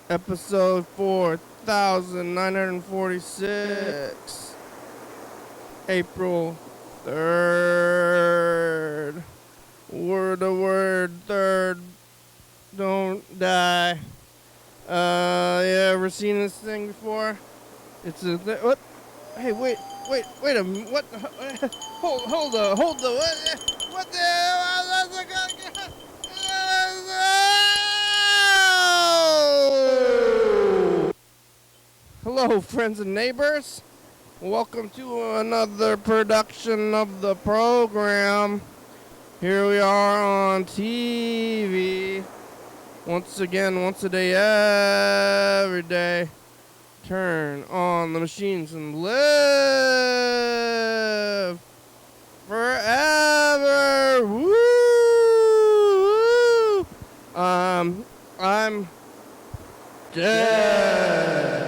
Episode 4946. April 3rd. Word of word, third. Don't die. You ever seen this thing before? It's a what? Hey, wait a minute. What? Hold the what the? Hello, friends and neighbors. Welcome to another production of the program. Here we are on TV. Once again, once a day, every day. Turn on the machines and live forever. Woo! I'm dead.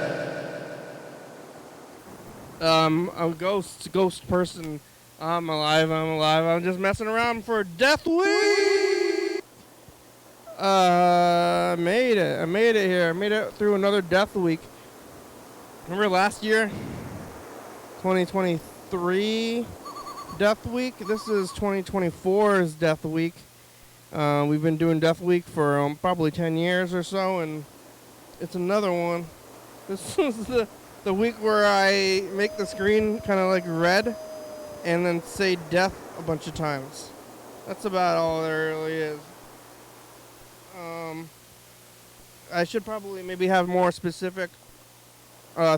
A ghost person. I'm alive. I'm just messing around for Death Week. I made it here. I made it through another Death Week. Remember last year? 2023 Death Week. This is 2024's Death Week. We've been doing Death Week for probably 10 years or so, and it's another one. This is the week where I make the screen kind of like red and then say death a bunch of times. That's about all there really is. I should probably maybe have more specific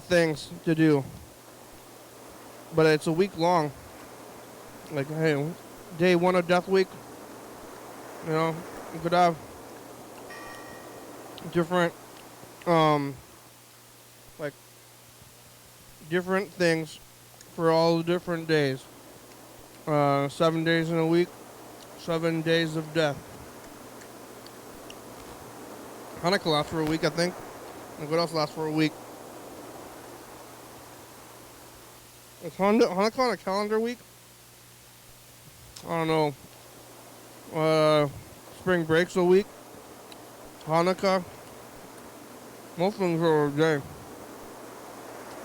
things to do. But it's a week long. Like, hey, day one of Death Week, you know, you could have different, like, different things for all the different days. 7 days in a week, 7 days of death. Hanukkah lasts for a week, I think. And what else lasts for a week? Is Hanukkah on a calendar week? I don't know. Spring break's a week. Hanukkah. Most things are a day.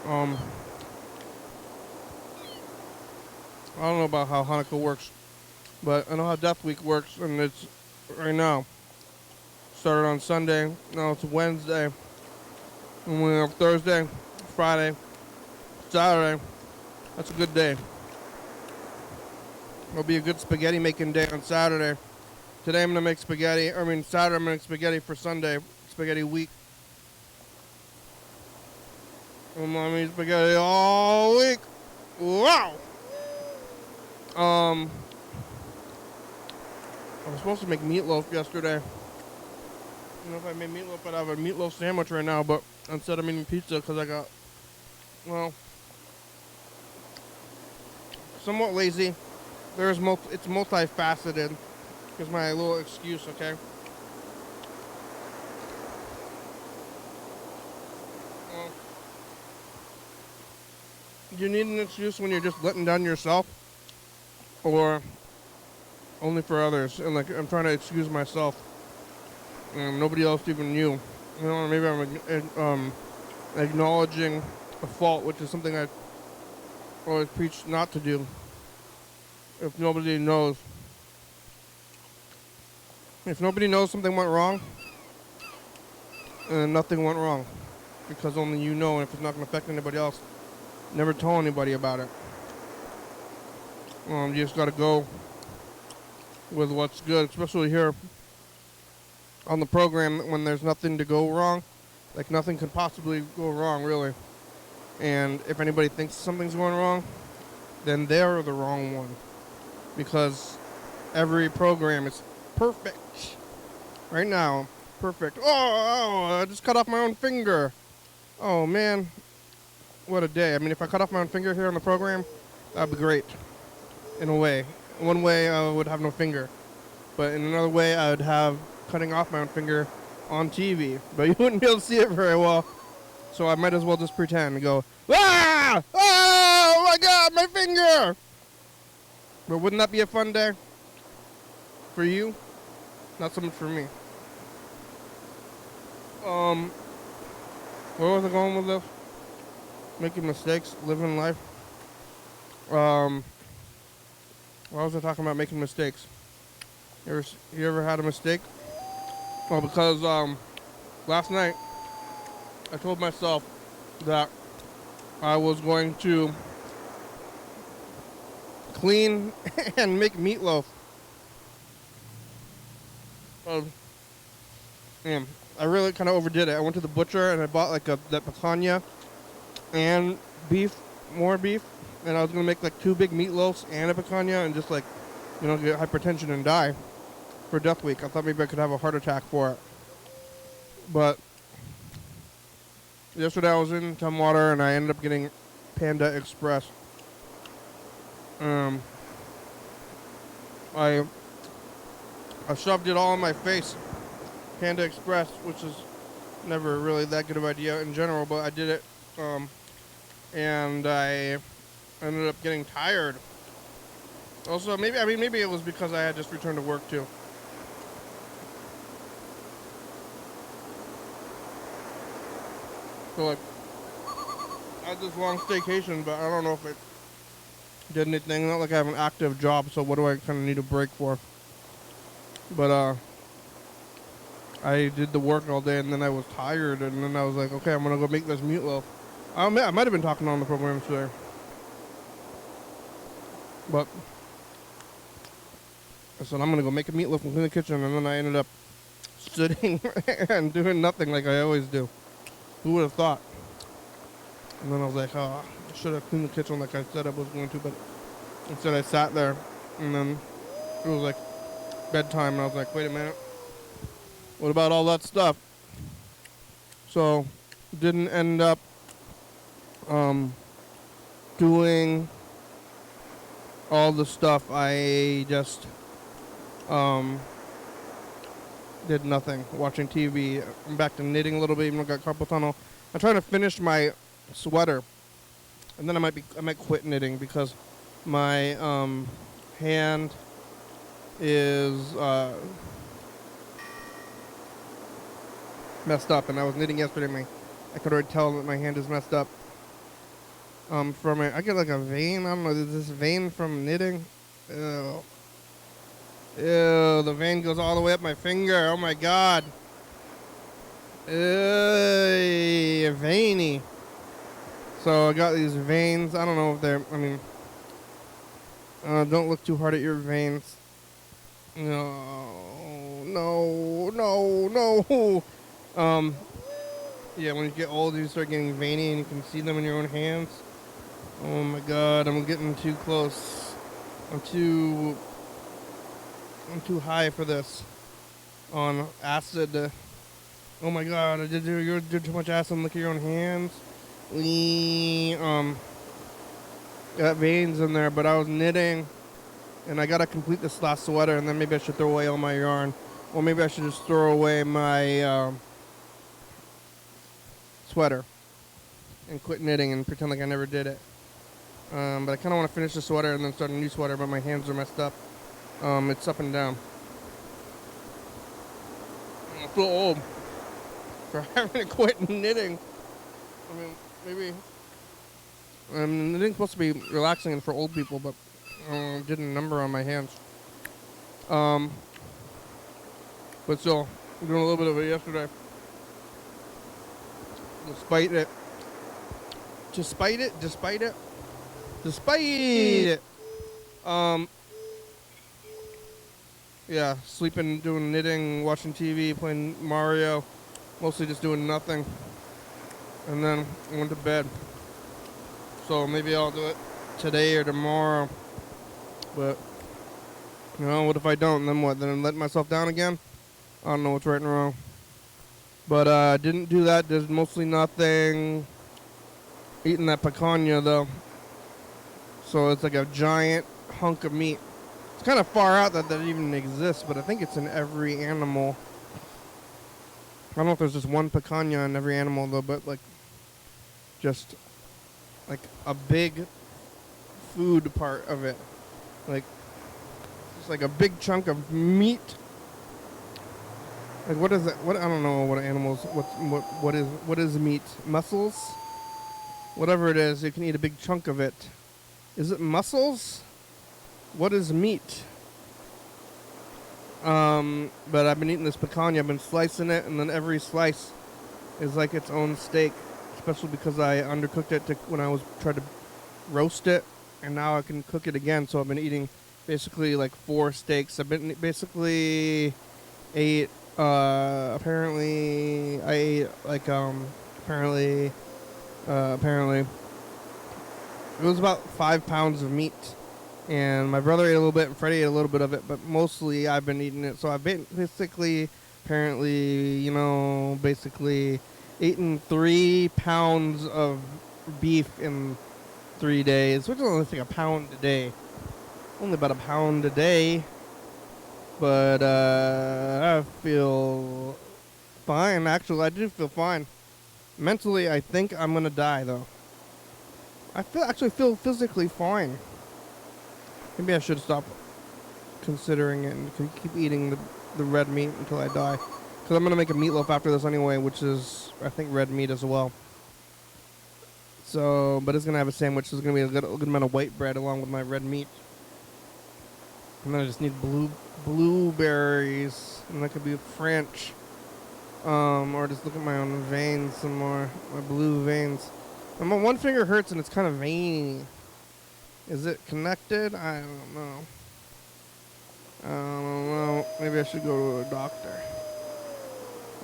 I don't know about how Hanukkah works, but I know how Death Week works, and it's right now. Started on Sunday, now it's Wednesday, and we have Thursday, Friday, Saturday. That's a good day. It'll be a good spaghetti making day on Saturday. Today I'm gonna make spaghetti. Saturday I'm gonna make spaghetti for Sunday. Spaghetti week. I'm gonna make spaghetti all week. Wow. I was supposed to make meatloaf yesterday. I don't know if I made meatloaf, but I have a meatloaf sandwich right now. But instead I'm eating pizza because I got, somewhat lazy. It's multifaceted. Here's my little excuse, okay? Well, you need an excuse when you're just letting down yourself, or only for others. And like I'm trying to excuse myself, and nobody else, even you. You know, maybe I'm acknowledging a fault, which is something I always preach not to do. If nobody knows something went wrong, and nothing went wrong, because only you know, and if it's not going to affect anybody else, never tell anybody about it. You just got to go with what's good, especially here on the program when there's nothing to go wrong. Like nothing could possibly go wrong, really. And if anybody thinks something's going wrong, then they're the wrong one. Because every program is perfect. Right now, perfect. Oh, I just cut off my own finger. Oh, man. What a day. If I cut off my own finger here on the program, that'd be great. In a way. In one way, I would have no finger. But in another way, I would have cutting off my own finger on TV. But you wouldn't be able to see it very well. So I might as well just pretend and go, ah! Oh, my God, my finger! But wouldn't that be a fun day? For you? Not so much for me. Where was I going with this? Making mistakes, living life. Um, why was I talking about making mistakes? You ever had a mistake? Well, because last night I told myself that I was going to clean and make meatloaf. Man, I really kind of overdid it. I went to the butcher and I bought like that picanha and beef, more beef, and I was gonna make like 2 big meatloafs and a picanha and just like, get hypertension and die for Death Week. I thought maybe I could have a heart attack for it. But yesterday I was in Tumwater and I ended up getting Panda Express. I shoved it all in my face. Panda Express, which is never really that good of an idea in general, but I did it. And I ended up getting tired. Also, maybe it was because I had just returned to work too. So like, I had this long staycation, but I don't know if it did anything. Not like I have an active job, so what do I kind of need a break for? But I did the work all day, and then I was tired, and then I was like, okay, I'm gonna go make this meatloaf. I might have been talking on the program today, but I said I'm gonna go make a meatloaf and clean the kitchen, and then I ended up sitting and doing nothing like I always do. Who would have thought? And then I was like, oh, I should have cleaned the kitchen like I said I was going to, but instead I sat there, and then it was like bedtime, and I was like, wait a minute, what about all that stuff? So, didn't end up doing all the stuff. I just did nothing, watching TV. I'm back to knitting a little bit, even though I got carpal tunnel. I'm trying to finish my sweater, and then I might quit knitting because my hand is messed up, and I was knitting yesterday. I could already tell that my hand is messed up. From it, I get like a vein. I don't know. Is this vein from knitting? Ew. Ew, the vein goes all the way up my finger. Oh my god. Ew, veiny. So I got these veins. I don't know if they're, don't look too hard at your veins. No. Yeah, when you get old, you start getting veiny and you can see them in your own hands. Oh my god, I'm getting too close. I'm too high for this. On acid. Oh my god, you did too much acid and look at your own hands. Got veins in there, but I was knitting and I gotta complete this last sweater, and then maybe I should throw away all my yarn. Or maybe I should just throw away my sweater and quit knitting and pretend like I never did it. But I kind of want to finish the sweater and then start a new sweater, but my hands are messed up. It's up and down. I feel old for having to quit knitting. Maybe knitting's supposed to be relaxing and for old people, but did a number on my hands. But still, I'm doing a little bit of it yesterday. Despite it. Yeah, sleeping, doing knitting, watching TV, playing Mario, mostly just doing nothing. And then I went to bed. So maybe I'll do it today or tomorrow. But, what if I don't? Then what? Then I'm letting myself down again? I don't know what's right and wrong. But didn't do that. Did mostly nothing. Eating that picanha, though. So it's like a giant hunk of meat. It's kind of far out that even exists, but I think it's in every animal. I don't know if there's just one picanha in every animal, though, but like just like a big food part of it. Like, it's like a big chunk of meat. Like what is it? What I don't know what animals. What is meat? Mussels? Whatever it is, you can eat a big chunk of it. Is it mussels? What is meat? But I've been eating this picanha. I've been slicing it, and then every slice is like its own steak. Especially because I undercooked it when I was trying to roast it, and now I can cook it again. So I've been eating basically like 4 steaks. I've been basically ate. Apparently I ate like apparently it was about 5 pounds of meat, and my brother ate a little bit, and Freddie ate a little bit of it, but mostly I've been eating it. So I've been basically, apparently, basically eaten 3 pounds of beef in 3 days, which is only like a pound a day. Only about a pound a day. But I feel fine. Actually, I do feel fine. Mentally, I think I'm gonna die though. I actually feel physically fine. Maybe I should stop considering it and keep eating the red meat until I die. Because I'm gonna make a meatloaf after this anyway, which is I think red meat as well. So, but it's gonna have a sandwich. There's gonna be a good amount of white bread along with my red meat. And then I just need blueberries, and that could be French. Or just look at my own veins some more, my blue veins. And my one finger hurts and it's kind of veiny. Is it connected? I don't know. Maybe I should go to a doctor.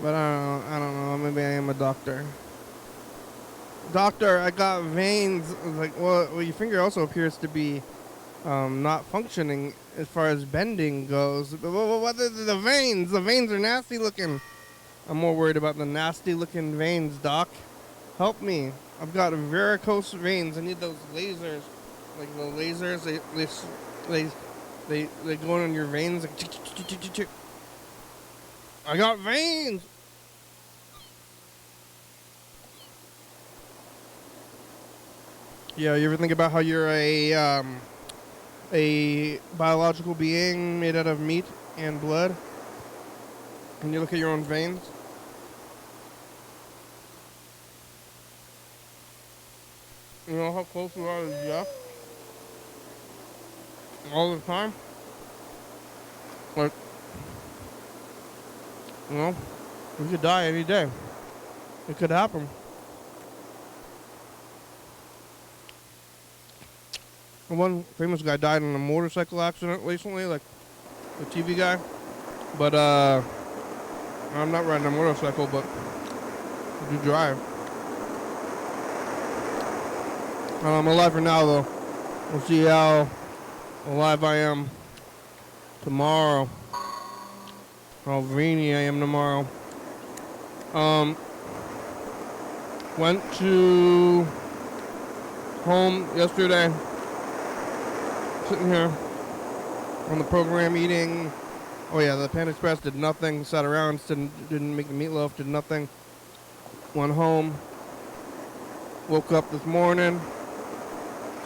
But I don't know. Maybe I am a doctor. Doctor, I got veins. I was like, well, your finger also appears to be not functioning as far as bending goes. But what are the veins? The veins are nasty looking. I'm more worried about the nasty looking veins, Doc. Help me. I've got varicose veins. I need those lasers. Like the lasers, they go on your veins. Like, tick, tick, tick, tick, tick. I got veins. Yeah, you ever think about how you're a biological being made out of meat and blood? And you look at your own veins? You know how close you are to death? All the time? Like, you could die any day. It could happen. One famous guy died in a motorcycle accident recently, like the TV guy. But I'm not riding a motorcycle, but I do drive. I'm alive for now, though. We'll see how alive I am tomorrow. How veiny I am tomorrow. Went to home yesterday. Sitting here on the program eating. Oh yeah, the Panda Express did nothing. Sat around, didn't make the meatloaf, did nothing. Went home. Woke up this morning.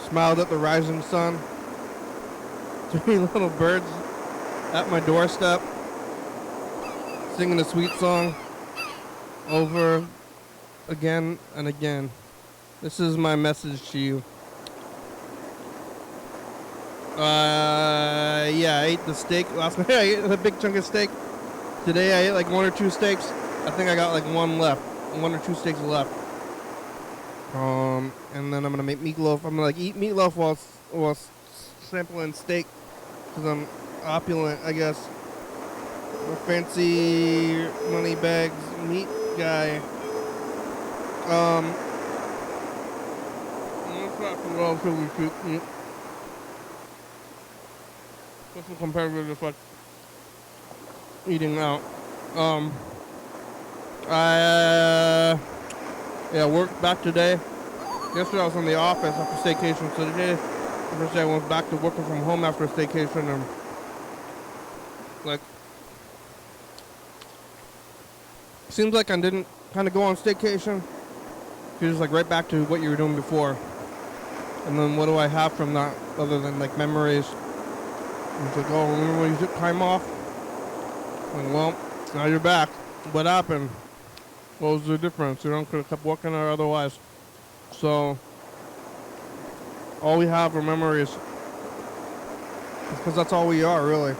Smiled at the rising sun. 3 little birds at my doorstep. Singing a sweet song. Over again and again. This is my message to you. Yeah, I ate the steak last night. I ate a big chunk of steak. Today I ate like 1 or 2 steaks. I think I got like 1 left. 1 or 2 steaks left. And then I'm gonna make meatloaf. I'm gonna like eat meatloaf while sampling steak, cause I'm opulent, I guess. A fancy money bags meat guy. That's not relatively cheap meat. This is compared to just like eating out. I worked back today. Yesterday I was in the office after staycation, so today, the first day I went back to working from home after staycation, and like, seems like I didn't kind of go on staycation. You're just like right back to what you were doing before. And then what do I have from that other than like memories? It's like, oh, remember when you took time off? Like, well, Now you're back. What happened? What was the difference? You know, could have kept walking or otherwise. So, all we have are memories. Because that's all we are, really.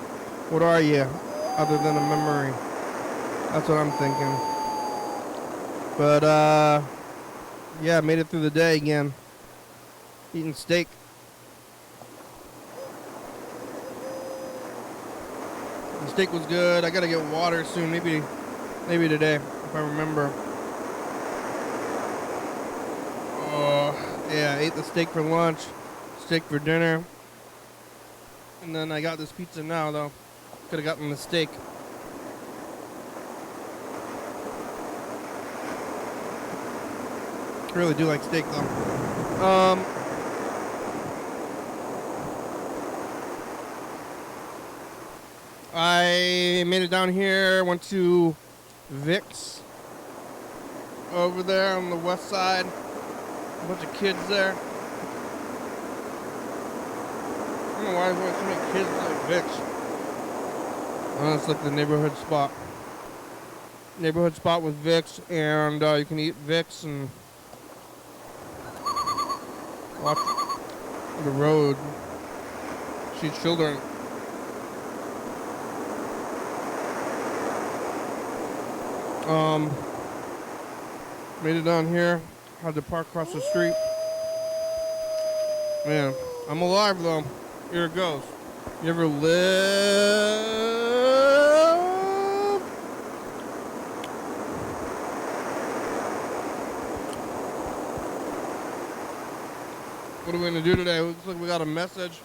What are you, other than a memory? That's what I'm thinking. But, yeah, made it through the day again. Eating steak. The steak was good. I gotta get water soon. Maybe today, if I remember. Yeah, I ate the steak for lunch, steak for dinner, and then I got this pizza now, though. Could have gotten the steak. I really do like steak, though. I made it down here, went to Vic's over there on the west side. A bunch of kids there. I don't know why there's so many kids like Vic's. Oh, it's like the neighborhood spot. Neighborhood spot with Vic's, and you can eat Vic's and watch the road. See children. Made it down here. Had to park across the street. Man, I'm alive though. Here it goes. You ever live? What are we gonna do today? Looks like we got a message.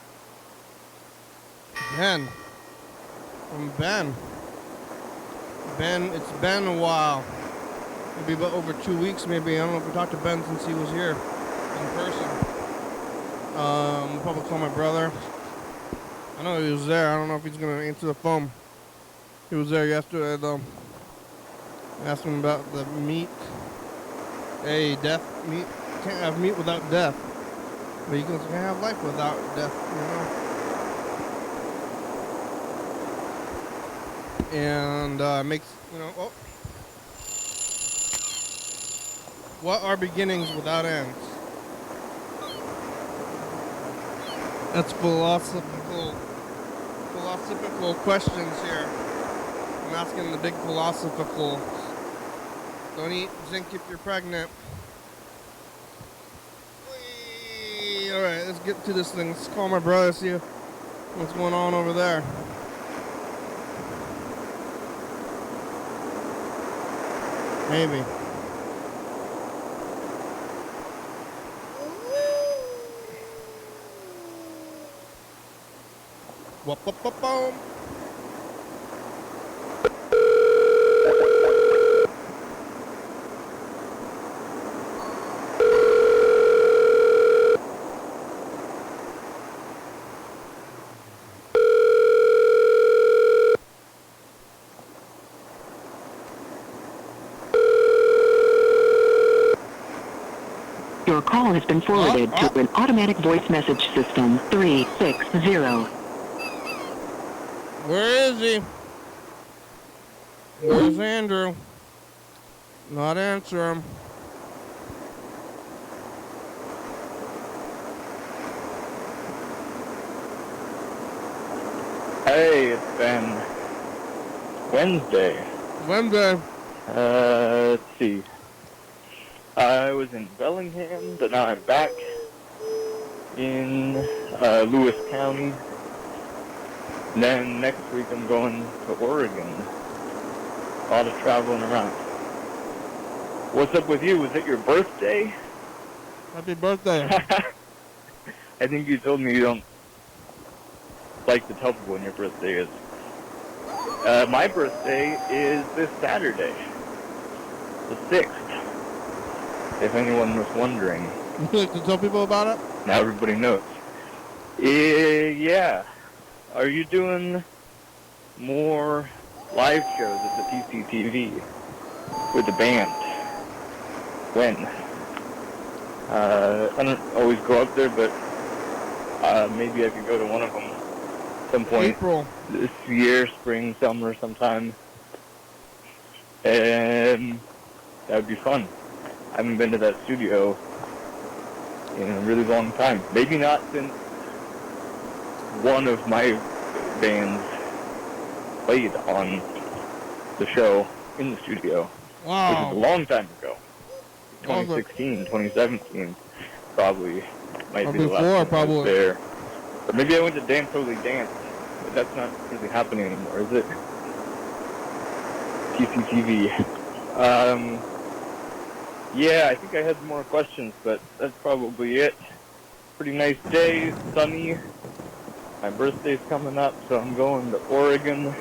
Ben. From Ben. Ben, it's been a while. Maybe about over 2 weeks, maybe. I don't know if we talked to Ben since he was here in person. We'll probably call my brother. I know he was there. I don't know if he's going to answer the phone. He was there yesterday, though. I asked him about the meat. Hey, death meat. Can't have meat without death. But you can't have life without death, you know? And makes, you know, oh. What are beginnings without ends? That's philosophical questions here. I'm asking the big philosophical. Don't eat zinc if you're pregnant. Alright, let's get to this thing. Let's call my brother, see what's going on over there. Maybe. Whoop-whoop-whoop-boom. Your call has been forwarded to an automatic voice message system. 360. Where is he? Where's Andrew? Not answer him. Hey, it's Ben. Wednesday. Let's see. I was in Bellingham, but now I'm back in Lewis County. And then next week I'm going to Oregon. A lot of traveling around. What's up with you? Was it your birthday? Happy birthday. I think you told me you don't like to tell people when your birthday is. My birthday is this Saturday, the 6th. If anyone was wondering. You like to tell people about it? Now everybody knows. Yeah. Are you doing more live shows at the PCTV with the band? When? I don't always go up there, but maybe I could go to one of them at some point. April. This year, spring, summer, sometime. and that would be fun. I haven't been to that studio in a really long time. Maybe not since one of my bands played on the show in the studio, which is a Wow. long time ago. Well, the- 2016, 2017, probably might Or be the last before, time I probably. was there. Or maybe I went to Damn Totally Dance, but that's not really happening anymore, is it? TCTV. Yeah, I think I had more questions, but that's probably it. Pretty nice day, sunny. My birthday's coming up, so I'm going to Oregon.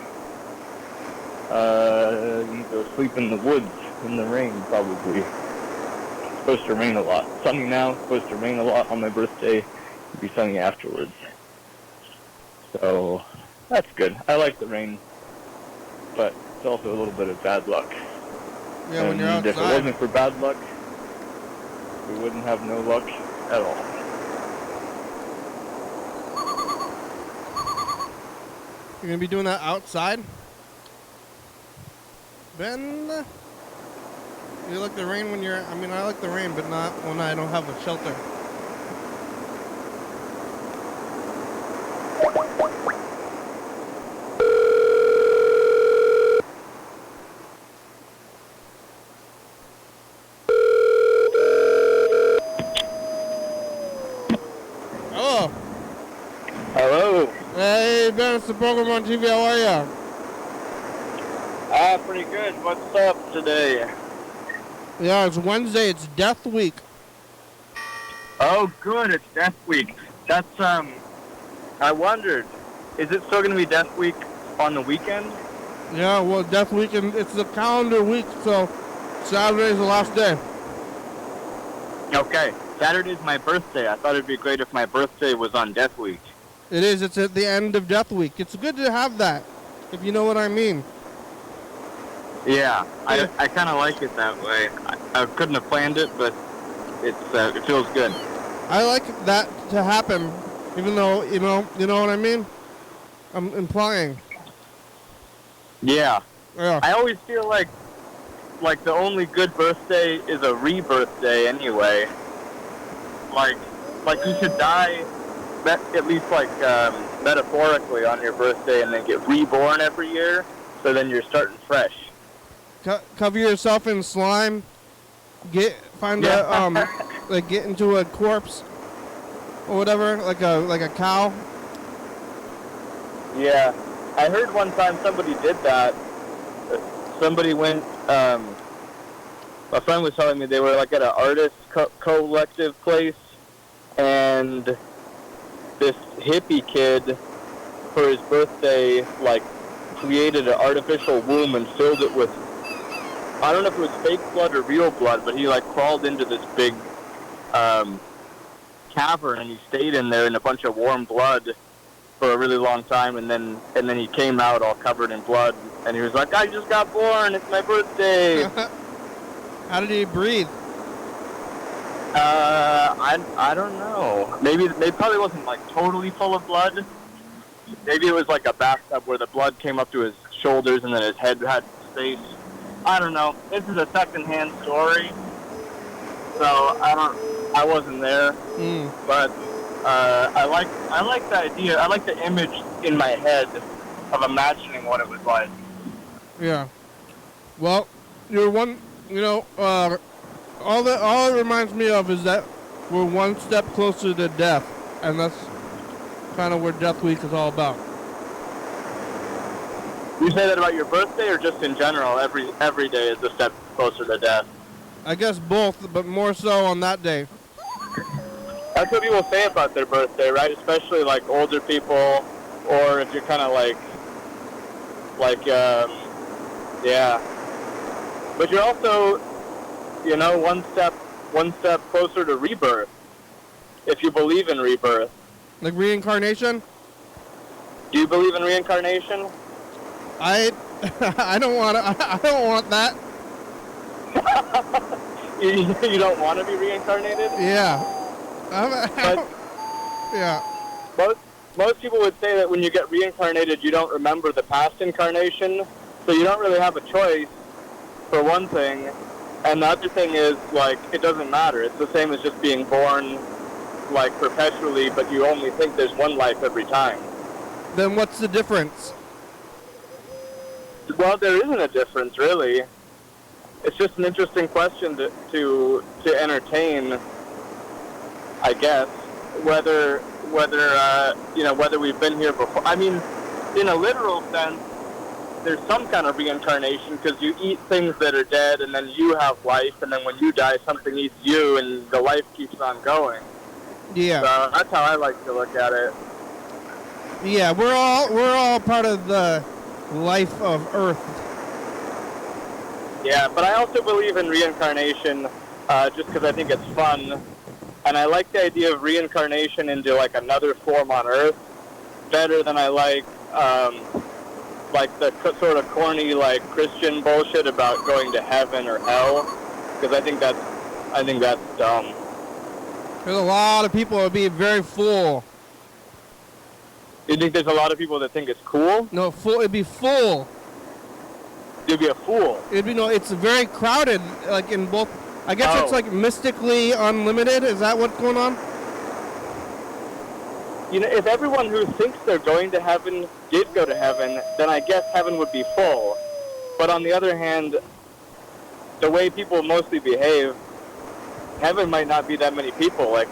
Go sleep in the woods in the rain, probably. It's supposed to rain a lot. Sunny now, it's supposed to rain a lot on my birthday. It'll be sunny afterwards. So, that's good. I like the rain, but it's also a little bit of bad luck. Yeah, when you're And if it outside. wasn't for bad luck, we wouldn't have no luck at all. You're gonna be doing that outside? Ben? You like the rain when you're... I mean, I like the rain, but not when I don't have a shelter. Oh! Hello. Hey, Ben, it's the program on TV. How are ya? Pretty good. What's up today? Yeah, it's Wednesday. It's Death Week. Oh, good. It's Death Week. That's, I wondered, is it still going to be Death Week on the weekend? Yeah, well, Death Week, and it's the calendar week, so Saturday's the last day. Okay. Saturday's my birthday. I thought it'd be great if my birthday was on Death Week. It is. It's at the end of Death Week. It's good to have that, if you know what I mean. Yeah, Yeah. I kind of like it that way. I couldn't have planned it, but it feels good. I like that to happen, even though, you know what I mean? I'm implying. Yeah. Yeah. I always feel like the only good birthday is a rebirth day anyway. Like you should die, at least metaphorically on your birthday, and then get reborn every year. So then you're starting fresh. Cover yourself in slime. Get into a corpse or whatever, like a cow. Yeah, I heard one time somebody did that. Somebody went. My friend was telling me they were like at an artist collective place, and this hippie kid, for his birthday, created an artificial womb and filled it with, I don't know if it was fake blood or real blood, but he crawled into this big cavern, and he stayed in there in a bunch of warm blood for a really long time, and then he came out all covered in blood, and he was like, I just got born, it's my birthday. How did he breathe? I don't know. Maybe probably wasn't totally full of blood. Maybe it was like a bathtub where the blood came up to his shoulders and then his head had space. I don't know. This is a secondhand story, so I wasn't there. But I like the idea. I like the image in my head of imagining what it was like. Yeah. Well, you're one. All it reminds me of is that we're one step closer to death, and that's kind of where Death Week is all about. You say that about your birthday, or just in general? Every day is a step closer to death. I guess both, but more so on that day. That's what people say about their birthday, right? Especially older people, or if you're kind of yeah. But you're also, one step closer to rebirth, if you believe in rebirth. Like reincarnation? Do you believe in reincarnation? I don't want that. You don't want to be reincarnated? Yeah. But Yeah. most people would say that when you get reincarnated, you don't remember the past incarnation, so you don't really have a choice for one thing. And the other thing is, like, it doesn't matter. It's the same as just being born, like, perpetually, but you only think there's one life every time. Then what's the difference? Well, there isn't a difference, really. It's just an interesting question to entertain, I guess, whether we've been here before. I mean, in a literal sense, there's some kind of reincarnation because you eat things that are dead, and then you have life, and then when you die, something eats you, and the life keeps on going. Yeah. So that's how I like to look at it. Yeah, we're all part of the life of Earth. Yeah, but I also believe in reincarnation just because I think it's fun. And I like the idea of reincarnation into, like, another form on Earth better than I like the sort of corny, like, Christian bullshit about going to heaven or hell. Because I think that's dumb. There's a lot of people that would be very full. You think there's a lot of people that think it's cool? No, full. It'd be full. You'd be a fool. It'd be it's very crowded. Like in both. I guess it's Oh. like mystically unlimited. Is that what's going on? You know, if everyone who thinks they're going to heaven did go to heaven, then I guess heaven would be full. But on the other hand, the way people mostly behave, heaven might not be that many people. Like,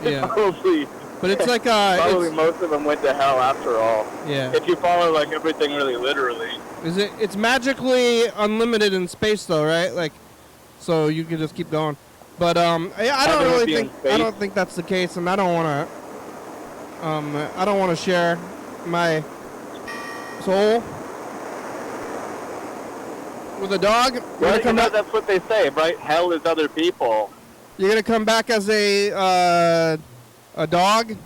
Yeah. probably But it's like probably it's, most of them went to hell after all. yeah. If you follow, like, everything really literally. It's magically unlimited in space though, right? Like, so you can just keep going. But I don't Heaven would really be in think space. I don't think that's the case, and I don't want to share my soul with a dog. You're Well, gonna come back. that's what they say, right? Hell is other people. You're gonna come back as a dog.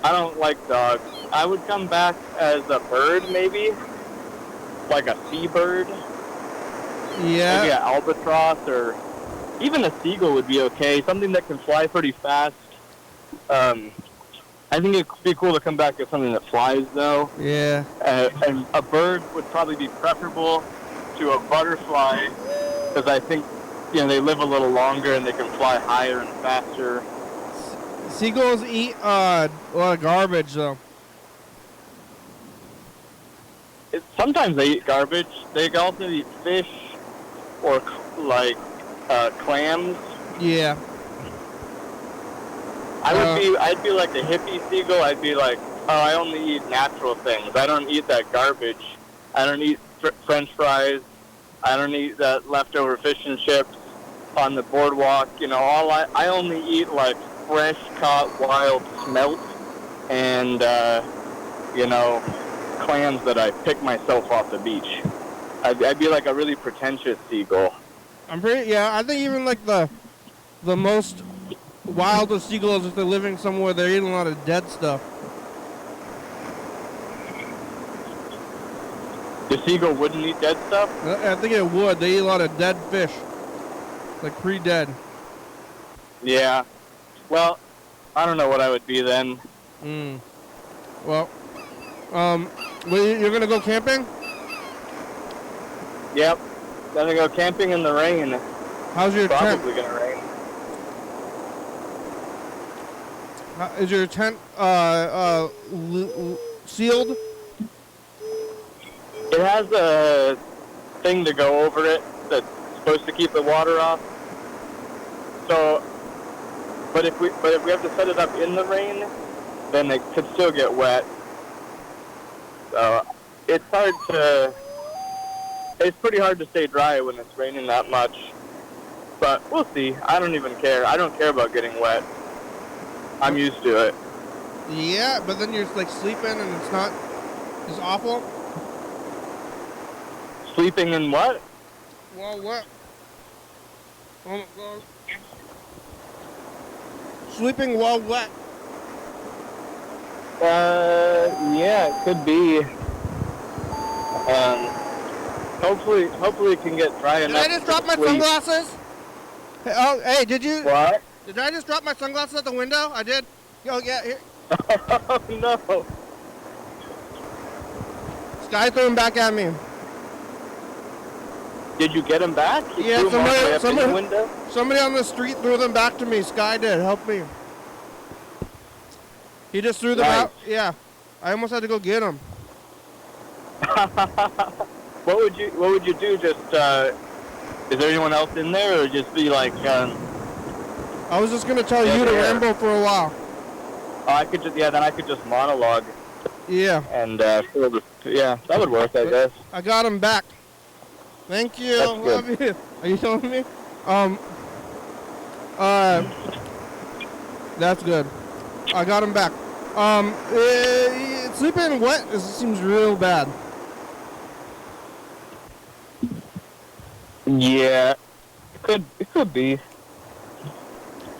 I don't like dogs. I would come back as a bird, maybe. Like a seabird. Maybe Yeah. an albatross, or even a seagull would be okay. Something that can fly pretty fast. I think it'd be cool to come back as something that flies, though. Yeah. And a bird would probably be preferable to a butterfly, because I think, you know, they live a little longer and they can fly higher and faster. Seagulls eat a lot of garbage though. Sometimes they eat garbage. They can also eat fish or clams. Yeah. I'd be like a hippie seagull. I'd be like, oh, I only eat natural things. I don't eat that garbage. I don't eat French fries. I don't eat that leftover fish and chips on the boardwalk. You know, I only eat, like, fresh caught wild smelt and clams that I pick myself off the beach. I'd be like a really pretentious seagull. I think even like the most wildest seagulls, if they're living somewhere, they're eating a lot of dead stuff. The seagull wouldn't eat dead stuff? I think it would. They eat a lot of dead fish, like pre-dead. Yeah. Well, I don't know what I would be then. Well, you're gonna go camping? Yep. Gonna go camping in the rain. How's your tent? Probably gonna rain. Is your tent sealed? It has a thing to go over it that's supposed to keep the water off. So, but if we have to set it up in the rain, then it could still get wet. So it's pretty hard to stay dry when it's raining that much. But we'll see. I don't even care. I don't care about getting wet. I'm used to it. Yeah, but then you're like sleeping and it's not as awful. Sleeping in what? Well, what? Oh my God. Sleeping while wet. Yeah, it could be. Hopefully it can get dry Did enough. I just drop my sleep. sunglasses? Hey, did you? What? Did I just drop my sunglasses at the window? I did. Oh yeah, here. Oh no. Sky threw them back at me. Did you get him back? You Yeah, threw him all the way up in somebody- the window? Somebody on the street threw them back to me. Sky did. Help me. He just threw them Nice. out. Yeah. I almost had to go get them. What would you do? Just is there anyone else in there, or just be like? I was just going to tell Yeah, you to yeah. ramble for a while. Then I could just monologue Yeah. and that would work, I guess. I got him back. Thank you. That's good. Love you. Are you telling me? That's good. I got him back. Sleeping wet seems real bad. Yeah, it could be.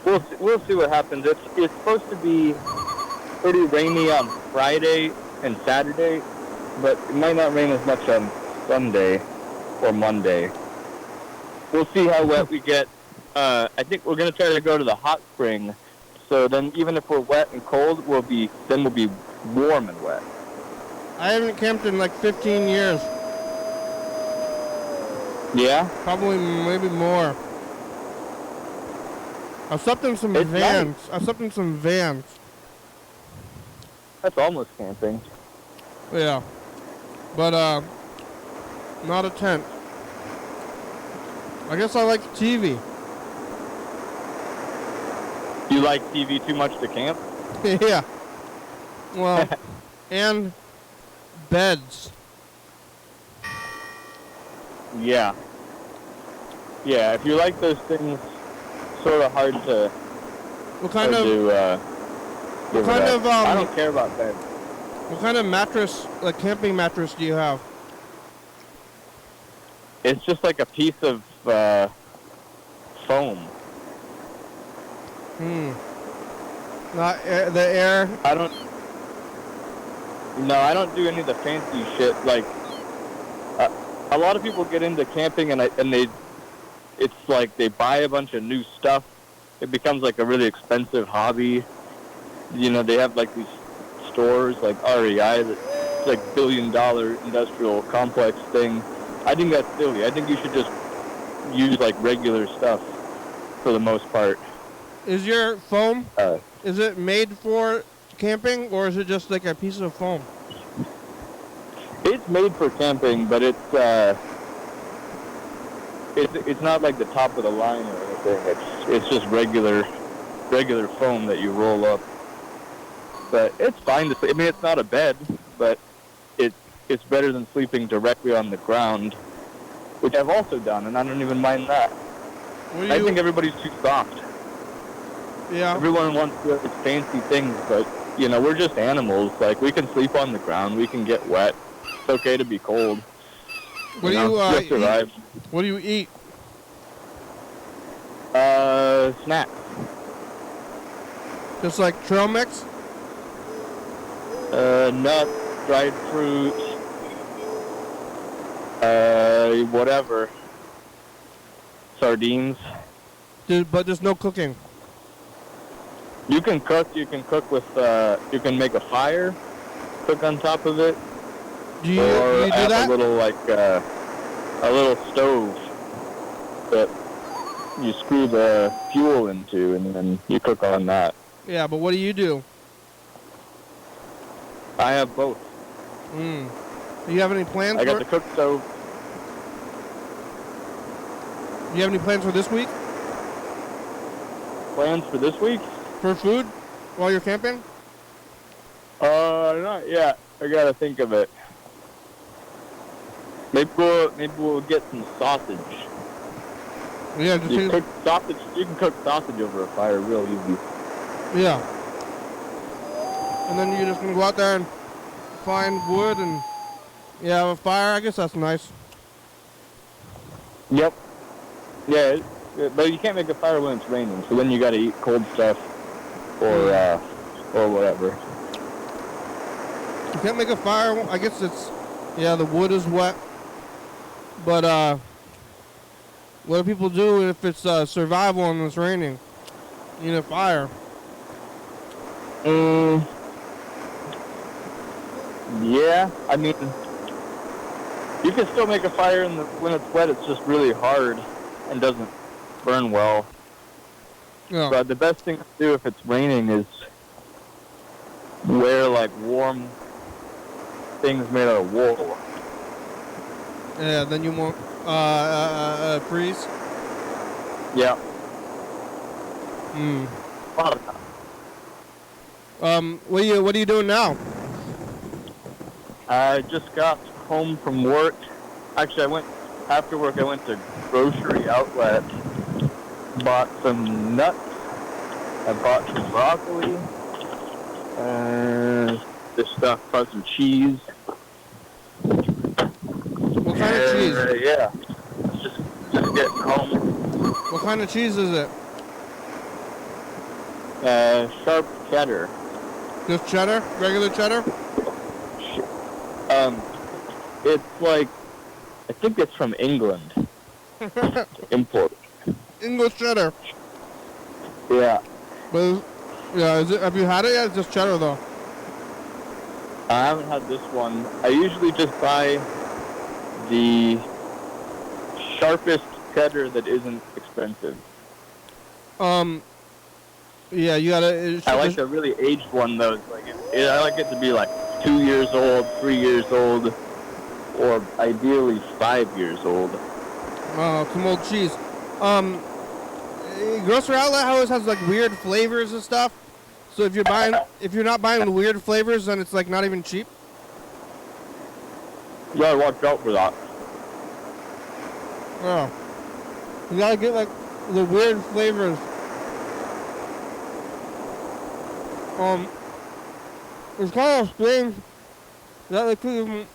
We'll see what happens. It's supposed to be pretty rainy on Friday and Saturday, but it might not rain as much on Sunday or Monday. We'll see how wet we get. I think we're gonna try to go to the hot spring. So then, even if we're wet and cold, we'll be warm and wet. I haven't camped in like 15 years. Yeah. Probably maybe more. I've slept in some It's vans. I've slept in some vans. That's almost camping. Yeah. But, not a tent. I guess I like TV. You like TV too much to camp? Yeah. Well, and beds. Yeah. Yeah, if you like those things, sort of hard to What kind hard of to, give kind it up. of, I don't care about beds. what kind of mattress, like camping mattress, do you have? It's just like a piece of foam. Not the air. I don't do any of the fancy shit. Like, a lot of people get into camping and it's like they buy a bunch of new stuff. It becomes like a really expensive hobby. You know, they have like these stores like REI that's like $1 billion industrial complex thing. I think that's silly. I think you should just use like regular stuff for the most part. Is your foam, is it made for camping, or is it just like a piece of foam? It's made for camping, but it's not like the top of the line or anything. It's just regular foam that you roll up. But it's fine to sleep. I mean, it's not a bed, but it's better than sleeping directly on the ground, which I've also done, and I don't even mind that. I think everybody's too soft. Yeah. Everyone wants to do fancy things, but, you know, we're just animals. Like, we can sleep on the ground. We can get wet. It's okay to be cold. What do you You'll eat? survive. What do you eat? Snacks. Just like trail mix? Nuts, dried fruit, whatever. Sardines. But there's no cooking. You can cook with, you can make a fire, cook on top of it, Do you or do have that? a little, a little stove that you screw the fuel into, and then you cook on that. Yeah, but what do you do? I have both. Do you have any plans? I got the cook stove. Do you have any plans for this week? Plans for this week? For food while you're camping? Not yet. I gotta think of it. Maybe we'll get some sausage. Yeah, just You can cook sausage over a fire real easy. yeah. And then you're just gonna go out there and find wood and have a fire. I guess that's nice. Yep. Yeah, but you can't make a fire when it's raining, so then you gotta eat cold stuff or whatever. You can't make a fire. I guess the wood is wet. But what do people do if it's survival and it's raining? You need a fire. Yeah, I mean, You can still make a fire when it's wet. It's just really hard and doesn't burn well. Yeah. But the best thing to do if it's raining is wear like warm things made out of wool. Yeah, then you won't freeze. Yeah. Hmm. A lot of time. What are you doing now? I just got home from work. Actually, after work I went to grocery outlet, bought some nuts, I bought some broccoli, this stuff, bought some cheese. What kind of cheese? Yeah, just getting home. What kind of cheese is it? Sharp cheddar. Just cheddar? Regular cheddar? It's like, I think it's from England. Import. English cheddar. Yeah. But have you had it yet? It's just cheddar though. I haven't had this one. I usually just buy the sharpest cheddar that isn't expensive. Yeah, you gotta. I like the really aged one though. I like it to be like 2 years old, 3 years old, or ideally 5 years old. Some old cheese. Grocery outlet always has like weird flavors and stuff. So if you're not buying the weird flavors, then it's like not even cheap. You gotta watch out for that. Oh, you gotta get like the weird flavors. It's kind of strange that they could even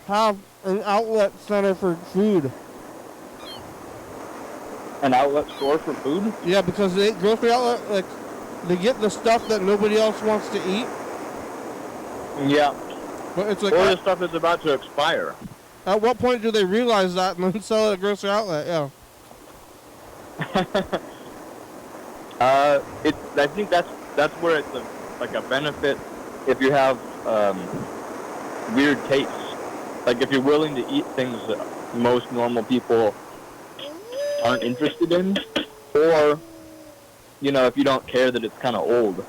have an outlet center for food. An outlet store for food? Yeah, because grocery outlet, like, they get the stuff that nobody else wants to eat. Yeah. But it's like, Or the stuff that's about to expire. at what point do they realize that and then sell it at grocery outlet? Yeah. I think that's where it's a benefit if you have weird tastes. Like if you're willing to eat things that most normal people aren't interested in, or if you don't care that it's kind of old.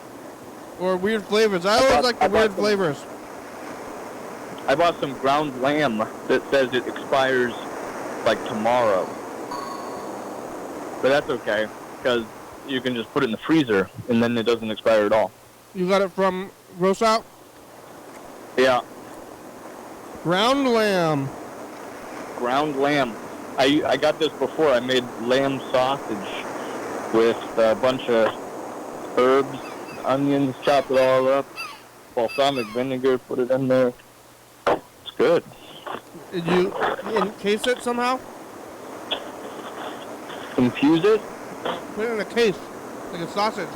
Or weird flavors. I always like the weird flavors. I bought some ground lamb that says it expires like tomorrow. But that's okay, because you can just put it in the freezer, and then it doesn't expire at all. You got it from Gross Out? Yeah. Ground lamb. Ground lamb. I got this before. I made lamb sausage with a bunch of herbs, onions, chop it all up, balsamic vinegar, put it in there. It's good. Did you encase it somehow? Infuse it? Put it in a case, like a sausage.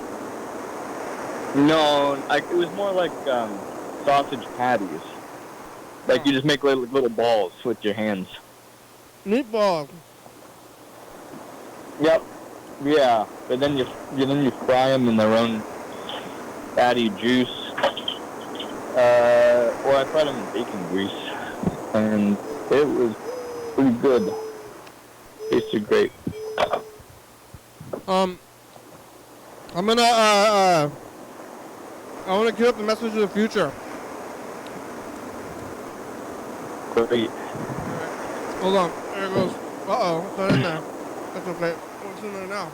No, it was more like sausage patties. Like you just make little balls with your hands. Meatballs. Yep. Yeah, but then you fry them in their own fatty juice. Or I fried them in bacon grease, and it was pretty good. Tasted great. I'm gonna I want to queue up the message of the future. Great. Hold on. There it goes. Uh-oh. It's not in there. That's okay. What's in there now?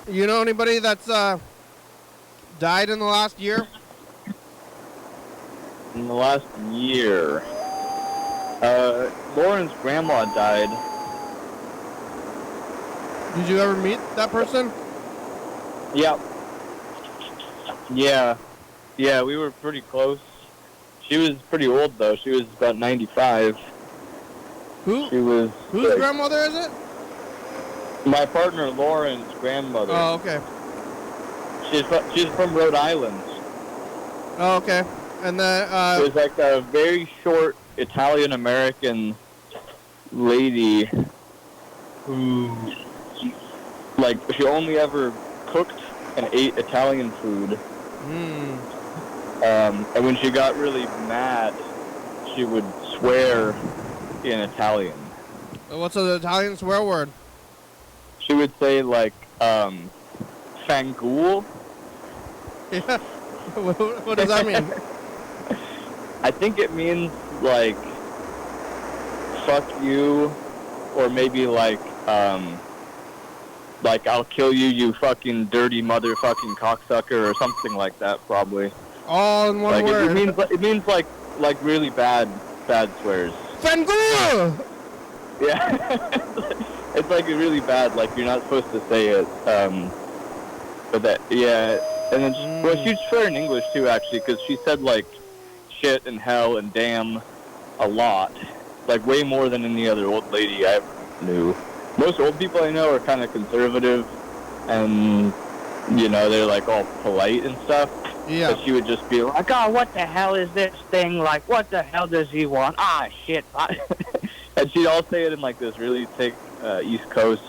You know anybody that's died in the last year? In the last year, Lauren's grandma died. Did you ever meet that person? Yep. Yeah, we were pretty close. She was pretty old though. She was about 95. Who? She was. Whose grandmother is it? My partner Lauren's grandmother. Oh, okay. She's from Rhode Island. Oh, okay. And then, There's like a very short Italian-American lady who, like, she only ever cooked and ate Italian food. And when she got really mad, she would swear in Italian. what's the Italian swear word? She would say, like, fangool. Yeah. What does that mean? I think it means, like, fuck you, or maybe, like, I'll kill you, you fucking dirty motherfucking cocksucker, or something like that, probably. All in one Like, word. it means like really bad swears. Fangula! Yeah. It's like really bad, like you're not supposed to say it. But that, yeah. And then, well, she'd swear in English too, actually, because she said, like, shit and hell and damn a lot. Like, way more than any other old lady I ever knew. Most old people I know are kind of conservative, and, you know, they're, like, all polite and stuff. Yeah. But she would just be like, oh, what the hell is this thing? Like, what the hell does he want? Ah, shit. And she'd all say it in, like, this really thick East Coast,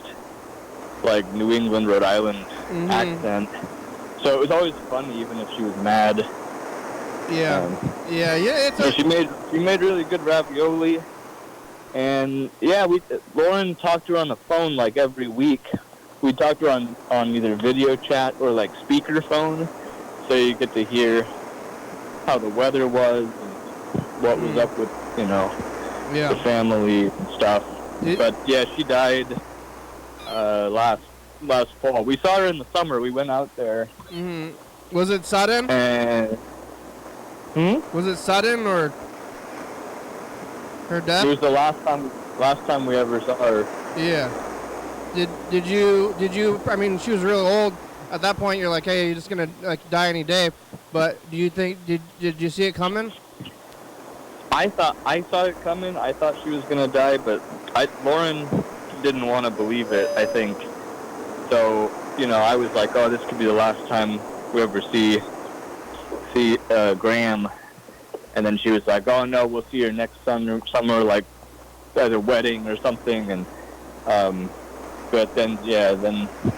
like, New England, Rhode Island accent. So it was always funny, even if she was mad. Yeah. It's So she made really good ravioli. And, yeah, Lauren talked to her on the phone, like, every week. We talked to her on either video chat or, like, speakerphone. So you get to hear how the weather was and what was up with, you know, the family and stuff. But, yeah, she died last fall. We saw her in the summer. We went out there. Was it sudden? And... Was it sudden or her death? It was the last time we ever saw her. Yeah. Did you? I mean, she was really old. At that point, you're like, hey, you're just gonna like die any day. But do you think did you see it coming? I saw it coming. I thought she was gonna die, but Lauren didn't want to believe it, I think. So, you know, I was like, oh, this could be the last time we ever see Graham. And then she was like, oh no, we'll see her next summer, like at a wedding or something. And but then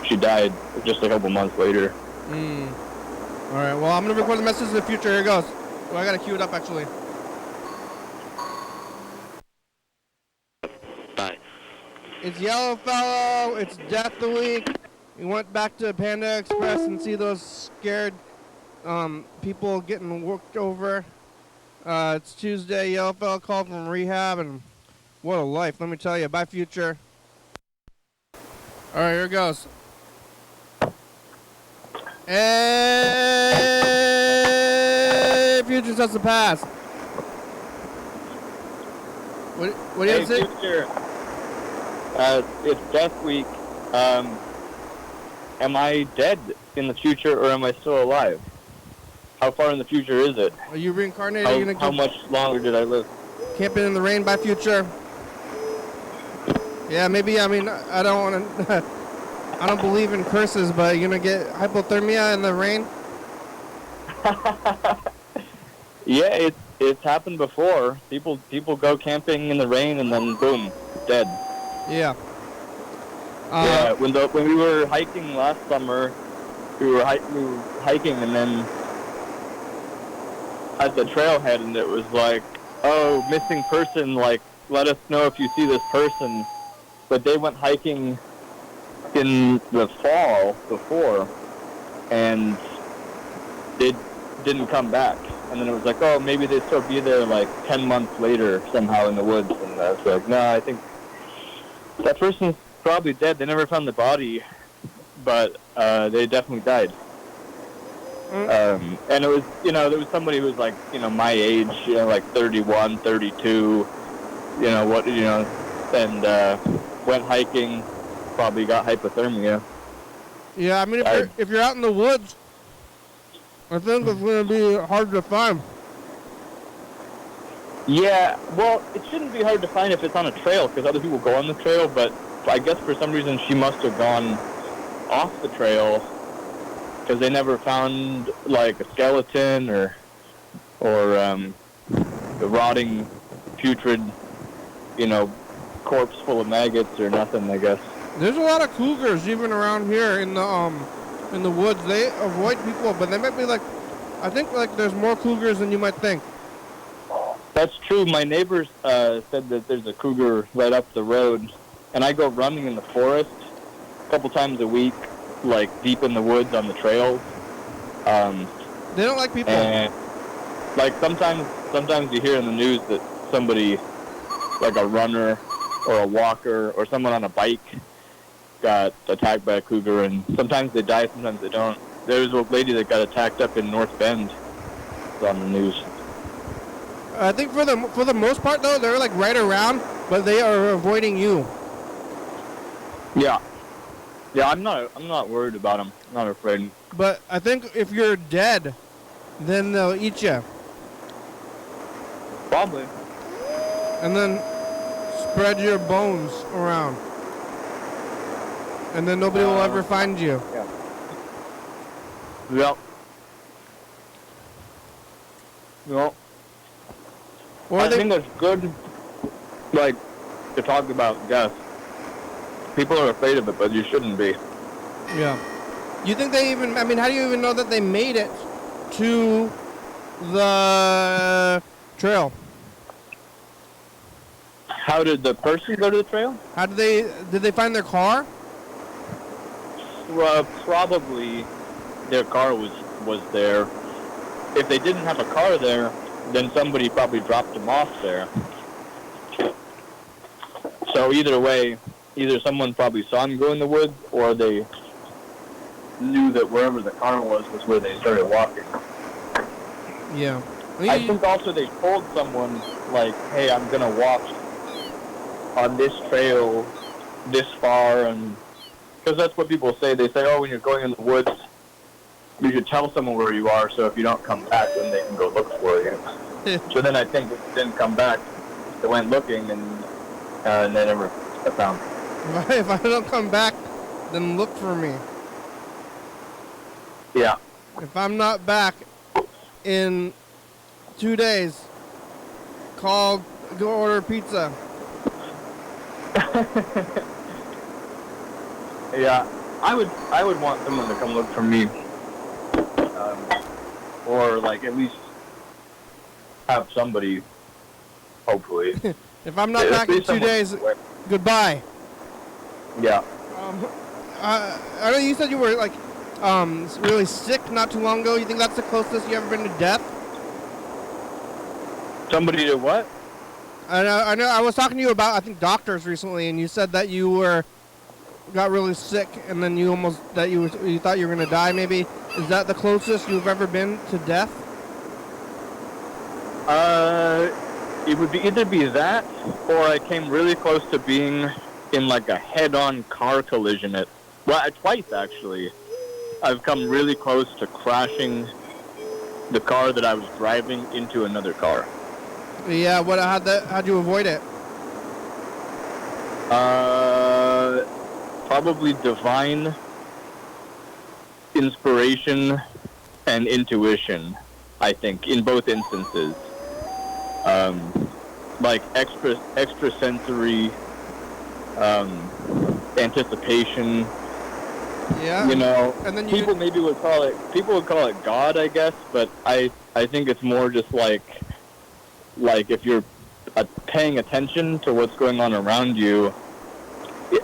she died just a couple months later. All right. Well, I'm gonna record the message in the future. Here it goes. Well, I gotta cue it up actually. Bye. It's Yellow Fellow. It's Death the Week. We went back to Panda Express and see those scared people getting worked over. It's Tuesday. Yellow Fellow called from rehab, and what a life. Let me tell you. Bye, Future. All right, here it goes. Hey, Future says the pass. What do you have to say? Future. It's Death Week. Am I dead in the future or am I still alive? How far in the future is it? Are you reincarnated? How much longer did I live? Camping in the rain by Future. Yeah, maybe. I mean, I don't want to. I don't believe in curses, but you're gonna get hypothermia in the rain. Yeah, it's happened before. People go camping in the rain and then boom, dead. Yeah. Yeah. When we were hiking last summer, we were hiking and then at the trailhead, and it was like, oh, missing person, like, let us know if you see this person. But they went hiking in the fall before, and they didn't come back. And then it was like, oh, maybe they'd still be there, like, 10 months later somehow in the woods. And I was like, no, I think that person's probably dead. They never found the body, but they definitely died. And it was, you know, there was somebody who was like, you know, my age, you know, like 31, 32, and went hiking, probably got hypothermia. Yeah, I mean, if you're out in the woods, I think it's gonna be hard to find. Yeah, well, it shouldn't be hard to find if it's on a trail, because other people go on the trail, but I guess for some reason she must have gone off the trail, because they never found, like, a skeleton or or the rotting, putrid, corpse full of maggots or nothing, I guess. There's a lot of cougars even around here in the woods. They avoid people, but they might be like, I think like there's more cougars than you might think. That's true. My neighbors said that there's a cougar right up the road, and I go running in the forest a couple times a week, like deep in the woods on the trails. They don't like people. And like sometimes you hear in the news that somebody, like a runner or a walker or someone on a bike, got attacked by a cougar, and sometimes they die, sometimes they don't. There was a lady that got attacked up in North Bend. It's on the news. I think for the most part though, they're like right around, but they are avoiding you. Yeah, I'm not worried about them. I'm not afraid. But I think if you're dead, then they'll eat you, Probably. and then spread your bones around, and then nobody will ever find you. Yep. Well, Or I they, think it's good, like, to talk about death. People are afraid of it, but you shouldn't be. yeah. You think they even? I mean, how do you even know that they made it to the trail? How did the person go to the trail? How did they find their car? Well, probably their car was there. If they didn't have a car there, then somebody probably dropped them off there. So either way, either someone probably saw them go in the woods, or they knew that wherever the car was where they started walking. Yeah. I think also they told someone, like, hey, I'm going to walk on this trail this far, and because that's what people say. They say, oh, when you're going in the woods, you should tell someone where you are, so if you don't come back, then they can go look for you. So then I think if they didn't come back, they went looking, and they never found me. If I don't come back, then look for me. Yeah. If I'm not back in 2 days, go order pizza. Yeah, I would want someone to come look for me, or like at least have somebody, hopefully. If I'm not back in 2 days, goodbye. Yeah. I know you said you were like really sick not too long ago. You think that's the closest you ever been to death? Somebody to what? I know. I was talking to you about, I think, doctors recently, and you said that you got really sick, and then you thought you were gonna die. Maybe is that the closest you've ever been to death? It would either be that, or I came really close to being in like a head-on car collision twice actually. I've come really close to crashing the car that I was driving into another car. Yeah. How'd you avoid it? Probably divine inspiration and intuition, I think, in both instances. Like extrasensory anticipation. Yeah. You know, And then people would call it God, I guess, but I think it's more just like if you're paying attention to what's going on around you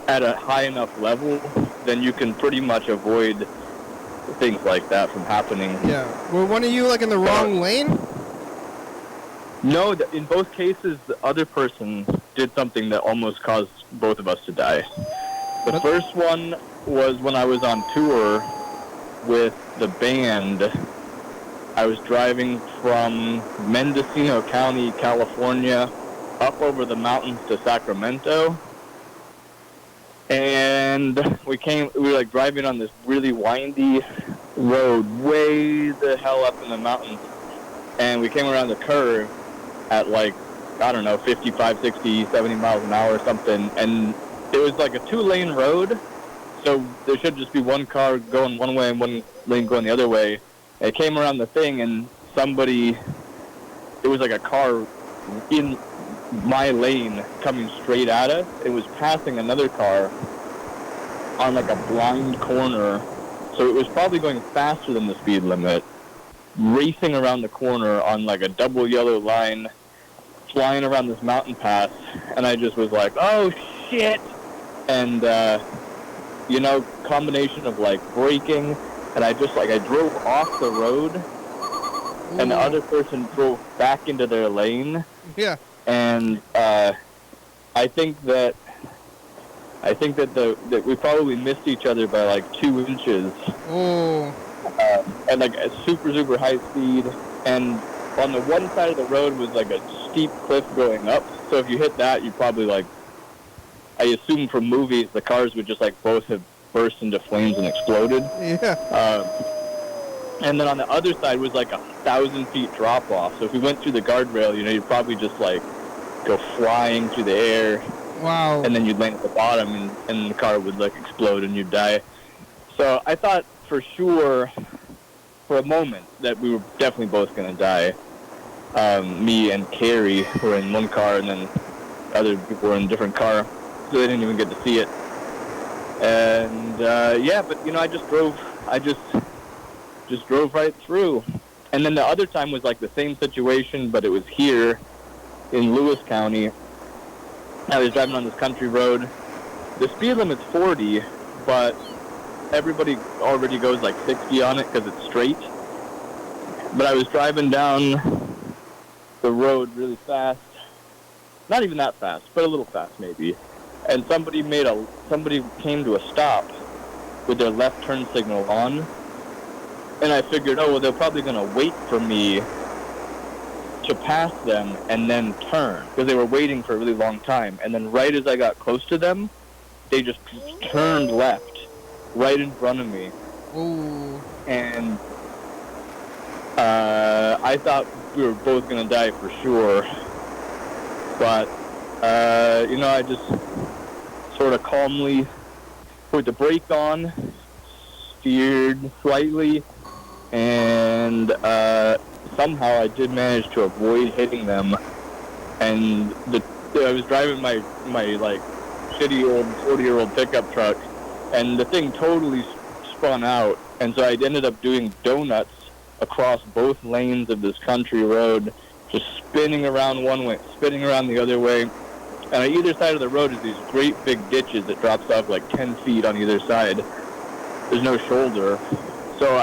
at a high enough level, then you can pretty much avoid things like that from happening. Yeah. Were one of you like in the wrong lane? No, in both cases, the other person did something that almost caused both of us to die. The first one was when I was on tour with the band. I was driving from Mendocino County, California, up over the mountains to Sacramento. And we were like driving on this really windy road way the hell up in the mountains. And we came around the curve at like, I don't know, 55, 60, 70 miles an hour or something. And it was like a 2-lane road. So there should just be one car going one way and one lane going the other way. It came around the thing, and somebody there was like a car in my lane coming straight at us. It was passing another car on like a blind corner, so it was probably going faster than the speed limit, racing around the corner on like a double yellow line, flying around this mountain pass, and I just was like, oh shit! And you know, combination of like braking, and I drove off the road, and the other person drove back into their lane. Yeah. And I think that that we probably missed each other by like 2 inches. Oh. And like a super high speed. And on the one side of the road was like a steep cliff going up. So if you hit that, you probably like, I assume from movies, the cars would just like both have burst into flames and exploded. Yeah. And then on the other side was like 1,000 feet drop off. So if we went through the guardrail, you know, you'd probably just like go flying through the air. Wow. And then you'd land at the bottom, and the car would like explode and you'd die. So I thought for sure, for a moment, that we were definitely both going to die. Me and Carrie were in one car, and then other people were in a different car, so they didn't even get to see it. And yeah, but you know, I just drove right through. And then the other time was like the same situation, but it was here in Lewis County. I was driving on this country road. The speed limit's 40, but everybody already goes like 60 on it because it's straight. But I was driving down the road really fast. Not even that fast, but a little fast maybe. And somebody came to a stop with their left turn signal on. And I figured, oh, well, they're probably going to wait for me to pass them and then turn, because they were waiting for a really long time. And then right as I got close to them, they just turned left, right in front of me. Ooh. And I thought we were both going to die for sure. But, you know, I just sort of calmly put the brake on, steered slightly, and somehow I did manage to avoid hitting them. And I was driving my like shitty old 40-year-old pickup truck, and the thing totally spun out, and so I ended up doing donuts across both lanes of this country road, just spinning around one way, spinning around the other way. And on either side of the road is these great big ditches that drops off like 10 feet on either side. There's no shoulder. So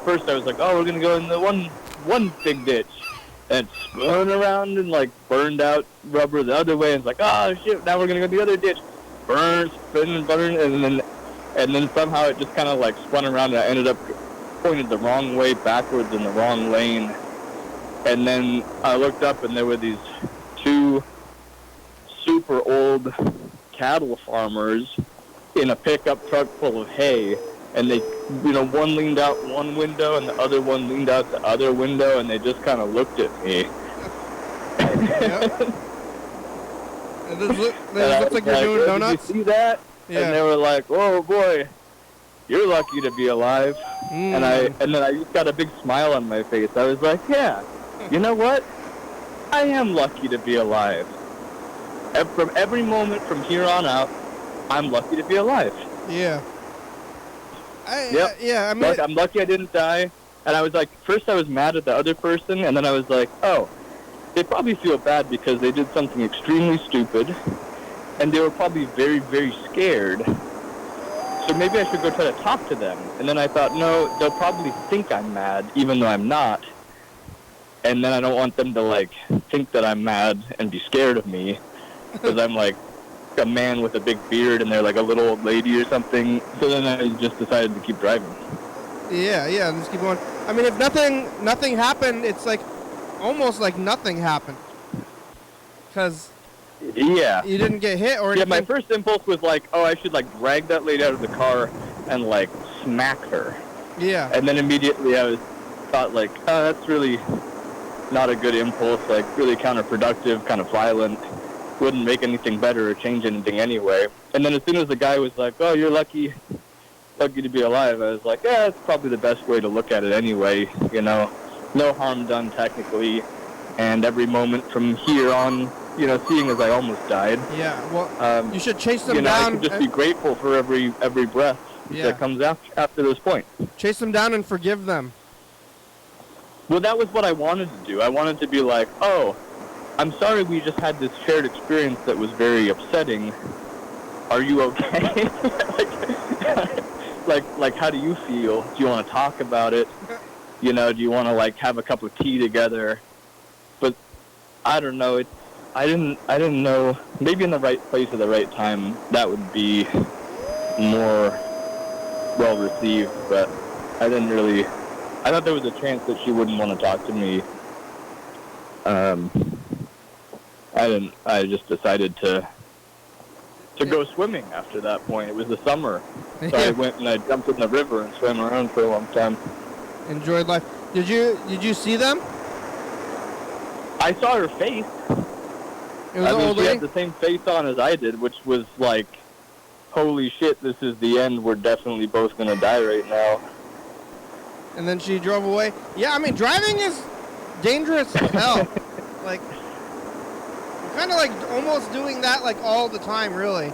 first I was like, oh, we're going to go in the one big ditch. And it spun around and like burned out rubber the other way. And it's like, oh shit, now we're going to go the other ditch. Burn, spin, burn. And then somehow it just kind of like spun around, and I ended up pointed the wrong way backwards in the wrong lane. And then I looked up, and there were these 2 super old cattle farmers in a pickup truck full of hay, and they, you know, one leaned out one window and the other one leaned out the other window, and they just kind of looked at me. Yep. It looks like you're doing donuts. Did you see that? Yeah. And they were like, "Oh boy, you're lucky to be alive." And then I just got a big smile on my face. I was like, "Yeah, you know what? I am lucky to be alive. From every moment from here on out, I'm lucky to be alive." Yeah. Yep. Yeah, I mean... Like, I'm lucky I didn't die. And I was like, first I was mad at the other person, and then I was like, oh, they probably feel bad because they did something extremely stupid, and they were probably very, very scared. So maybe I should go try to talk to them. And then I thought, no, they'll probably think I'm mad, even though I'm not. And then I don't want them to, like, think that I'm mad and be scared of me, because I'm, like, a man with a big beard and they're like a little old lady or something. So then I just decided to keep driving. Yeah, just keep going. I mean, if nothing happened, it's like almost like nothing happened. Because yeah, you didn't get hit or anything. Yeah, my first impulse was like, oh, I should like drag that lady out of the car and like smack her. Yeah. And then immediately I thought like, oh, that's really not a good impulse, like really counterproductive, kind of violent. Wouldn't make anything better or change anything anyway. And then as soon as the guy was like, oh, you're lucky to be alive, I was like, yeah, that's probably the best way to look at it anyway, you know. No harm done technically. and every moment from here on, seeing as I almost died, Yeah. Well, you should chase them I down. could just be grateful for every breath that comes after this point. Chase them down and forgive them. Well, that was what I wanted to do. I wanted to be like, oh, I'm sorry we just had this shared experience that was very upsetting. Are you okay? like, how do you feel? Do you want to talk about it? Do you want to, like, have a cup of tea together? But I don't know. I didn't know. Maybe in the right place at the right time, that would be more well received. But I didn't really. I thought there was a chance that she wouldn't want to talk to me. I didn't. I just decided to go swimming after that point. It was the summer, so I went and I jumped in the river and swam around for a long time. Enjoyed life. Did you see them? I saw her face. It was an old she lady? had the same face on as I did, which was like, holy shit, this is the end. We're definitely both going to die right now. And then she drove away. Yeah, I mean, driving is dangerous as hell. Like, I'm kind of like almost doing that like all the time, really.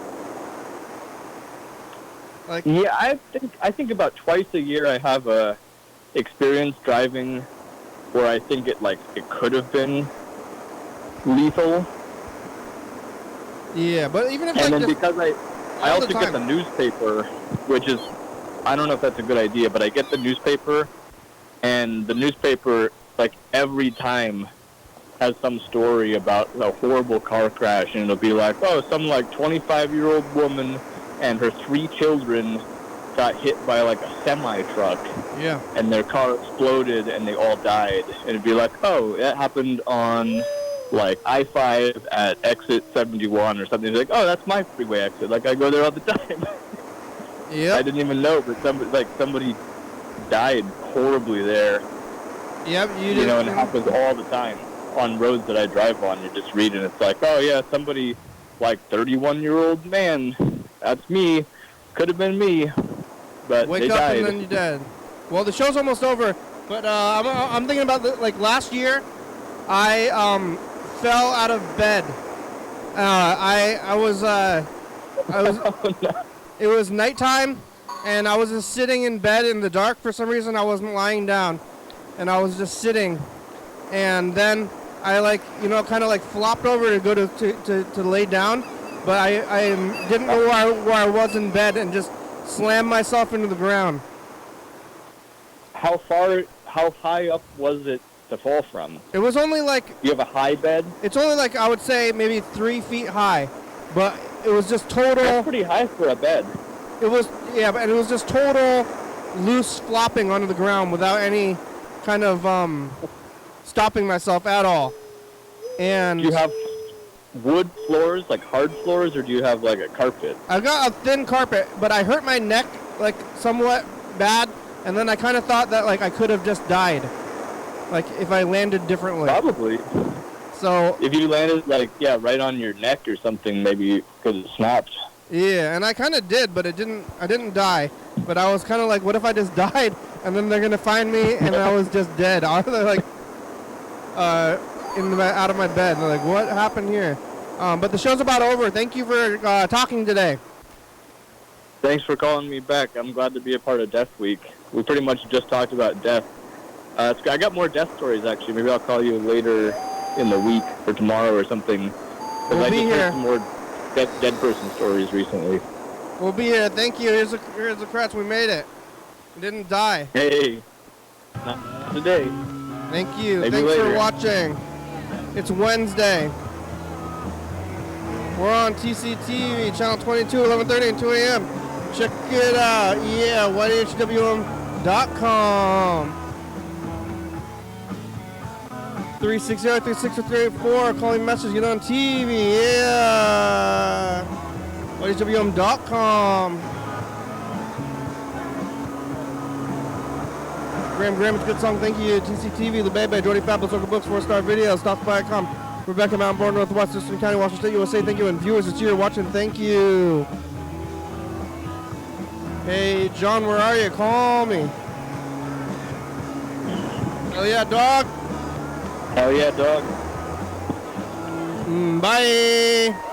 Like, Yeah, I think about twice a year I have a experience driving where I think it could have been lethal. yeah, but even if And like then just because I all the also get time. the newspaper, which is, I don't know if that's a good idea, but I get the newspaper, and the newspaper, like, every time has some story about a horrible car crash, and it'll be like, oh, some, like, 25-year-old woman and her 3 children got hit by, like, a semi-truck, yeah, and their car exploded, and they all died. And it'd be like, oh, that happened on, like, I-5 at exit 71 or something. It's like, oh, that's my freeway exit. Like, I go there all the time. I yep, didn't even know, but somebody died horribly there. yep. And it happens all the time on roads that I drive on. You're just reading, it's like, oh yeah, somebody, like, 31-year-old man, that's me, could have been me, but Wake they up died. and then you're dead. Well, the show's almost over, but I'm thinking about like last year, I fell out of bed. I was Oh, no. it was nighttime, and I was just sitting in bed in the dark. For some reason, I wasn't lying down, and I was just sitting, and then I kind of like flopped over to go to lay down, but I didn't know where I was in bed and just slammed myself into the ground. How high up was it to fall from? It was only like, You have a high bed? it's only like, I would say maybe 3 feet high, but it was just That's total, pretty high for a bed. it was just total loose flopping onto the ground without any kind of stopping myself at all. And Do you have wood floors, like hard floors, or do you have like a carpet? I got a thin carpet, but I hurt my neck like somewhat bad, and then I kind of thought that like I could have just died, like if I landed differently. Probably. So If you landed right on your neck or something, maybe you could have snapped. yeah, and I kind of did, but I didn't die. But I was kind of like, what if I just died, and then they're gonna find me, and I was just dead? They're like, out of my bed. And they're like, what happened here? But the show's about over. Thank you for talking today. Thanks for calling me back. I'm glad to be a part of Death Week. We pretty much just talked about death. I got more death stories, actually. Maybe I'll call you later in the week or tomorrow or something. 'Cause We'll I be just here. heard some more dead person stories recently. We'll be here. Thank you. Here's the crutch. We made it. We didn't die. Hey, not today. Thank you. Maybe Thanks for later. watching. It's Wednesday. We're on TCTV, channel 22, 11:30 and 2 a.m. Check it out. Yeah, YHWM.com. 360-363-84. Calling message. Get on TV. Yeah. YHWM.com. Graham, it's a good song. Thank you. TCTV, The Bay, Jordy Fabulous, Local Books, 4-star videos, Stop.com. Rebecca, Mountain Board, Northwest, Eastern County, Washington State, USA. Thank you. And viewers that you're watching, thank you. Hey, John, where are you? Call me. Oh, yeah, dog. Hell yeah, dog. Bye.